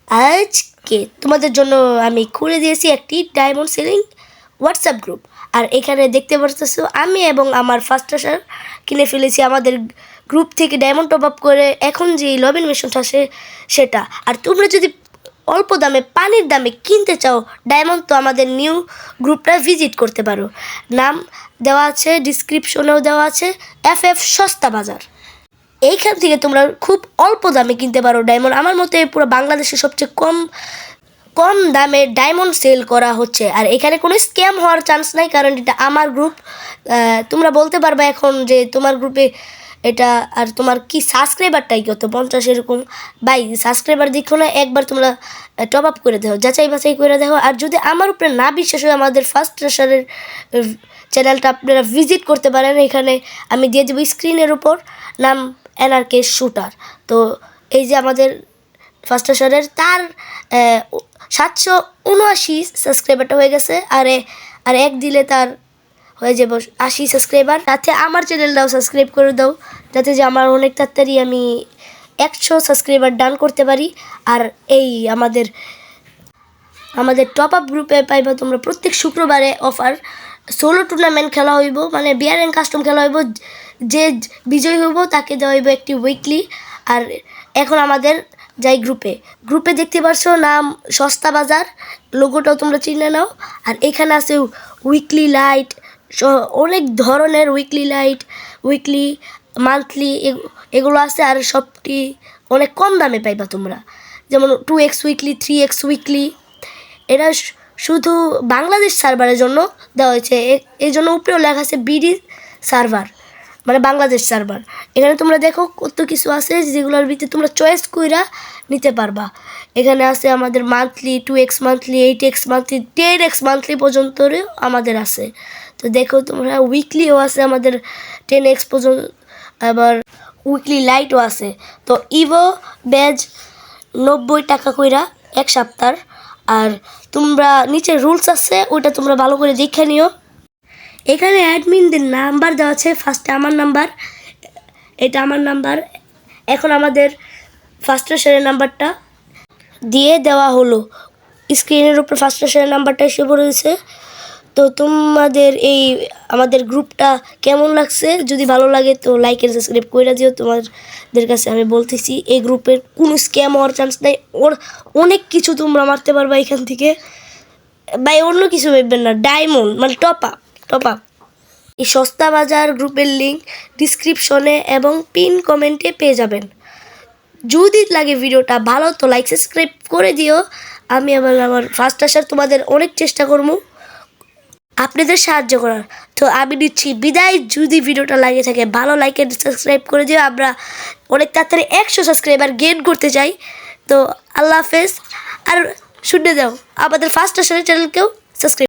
আজকে তোমাদের জন্য আমি খুলে দিয়েছি একটি ডায়মন্ড সেলিং হোয়াটসঅ্যাপ গ্রুপ। আর এখানে দেখতে পাচ্ছো আমি এবং আমার ফার্স্ট আসার কিনে ফেলেছি আমাদের গ্রুপ থেকে ডায়মন্ড টপ আপ করে এখন যে লবিন মিশনটা আসে সেটা। আর তোমরা যদি অল্প দামে পানির দামে কিনতে চাও ডায়মন্ড, তো আমাদের নিউ গ্রুপটা ভিজিট করতে পারো। নাম দেওয়া আছে, ডিসক্রিপশনেও দেওয়া আছে, FF সস্তা বাজার। এইখান থেকে তোমরা খুব অল্প দামে কিনতে পারো ডায়মন্ড। আমার মতে পুরো বাংলাদেশে সবচেয়ে কম দামে ডায়মন্ড সেল করা হচ্ছে। আর এখানে কোনো স্ক্যাম হওয়ার চান্স নাই, কারণ এটা আমার গ্রুপ। তোমরা বলতে পারবে এখন যে তোমার গ্রুপে এটা আর তোমার কি সাবস্ক্রাইবারটাই কত 50 এরকম। ভাই সাবস্ক্রাইবার দেখো না, একবার তোমরা টপ আপ করে দেখো, যাচাই বাছাই করে দেখো। আর যদি আমার উপরে না বিশ্বাস হয় আমাদের ফার্স্ট ট্রেসারের চ্যানেলটা আপনারা ভিজিট করতে পারেন। এখানে আমি দিয়ে দেবো স্ক্রিনের উপর, নাম NRK শুটার। তো এই যে আমাদের ফার্স্ট ট্রেসারের তার 779 সাবস্ক্রাইবারটা হয়ে গেছে। আর এক দিলে তার হয়ে যাবে 80 সাবস্ক্রাইবার। তাতে আমার চ্যানেলটাও সাবস্ক্রাইব করে দাও, যাতে যে আমার অনেক তাড়াতাড়ি আমি 100 সাবস্ক্রাইবার ডান করতে পারি। আর এই আমাদের টপ আপ গ্রুপে পাইবা তোমরা প্রত্যেক শুক্রবারে অফার। সোলো টুর্নামেন্ট খেলা হইব, মানে বিয়ার অ্যান্ড কাস্টম খেলা হইব। যে বিজয়ী হইব তাকে দেওয়া হইব একটি উইকলি। আর এখন আমাদের যাই গ্রুপে দেখতে পারছো নাম সস্তা বাজার, লোগোটাও তোমরা চিনে নাও। আর এখানে আছে উইকলি লাইট, অনেক ধরনের উইকলি লাইট, উইকলি মান্থলি এগুলো আছে। আর সবটি অনেক কম দামে পাইবা তোমরা, যেমন 2x উইকলি, 3x উইকলি। এটা শুধু বাংলাদেশ সার্ভারের জন্য দেওয়া হয়েছে। এই জন্য উপরেও লেখা আছে BD সার্ভার, মানে বাংলাদেশ সার্ভার। এখানে তোমরা দেখো কত কিছু আছে যেগুলোর ভিতরে তোমরা চয়েস কইরা নিতে পারবা। এখানে আছে আমাদের monthly, 2x monthly, 8x monthly, 10x monthly পর্যন্ত আমাদের আছে। তো দেখো তোমরা উইকলিও আছে আমাদের 10x পর্যন্ত, আবার উইকলি লাইটও আছে। তো ইভো ব্যাজ 90 টাকা কইরা এক সপ্তাহ। আর তোমরা নিচে রুলস আছে, ওইটা তোমরা ভালো করে দেখে নিও। এখানে অ্যাডমিনদের নাম্বার দেওয়া আছে। ফার্স্টে আমার নাম্বার, এটা আমার নাম্বার। এখন আমাদের ফার্স্ট ট্রেসারের নাম্বারটা দিয়ে দেওয়া হলো, স্ক্রিনের উপর ফার্স্ট ট্রেসারের নাম্বারটা এসে পড়েছে। তো তোমাদের এই আমাদের গ্রুপটা কেমন লাগছে, যদি ভালো লাগে তো লাইক এন্ড সাবস্ক্রাইব করে দিও। তোমাদের কাছে আমি বলতেছি এই গ্রুপের কোনো স্ক্যাম হওয়ার চান্স নেই। অনেক কিছু তোমরা মারতে পারবা এখান থেকে। ভাই অন্য কিছু ভাববেন না, ডায়মন্ড মানে টপ আপ। এই সস্তা বাজার গ্রুপের লিঙ্ক ডিসক্রিপশনে এবং পিন কমেন্টে পেয়ে যাবেন। যদি লাগে ভিডিওটা ভালো তো লাইক সাবস্ক্রাইব করে দিও। আমি আমার ফার্স্ট আসার তোমাদের অনেক চেষ্টা করবো আপনাদের সাহায্য করার। তো আমি নিচ্ছি বিদায়। যদি ভিডিওটা লাগে থাকে ভালো লাইক এন্ড সাবস্ক্রাইব করে দিও। আমরা অনেক তাড়াতাড়ি 100 সাবস্ক্রাইবার গেইন করতে চাই। তো আল্লাহ হাফেজ। আর শুনে দাও আমাদের ফার্স্ট আসার চ্যানেলকেও সাবস্ক্রাইব।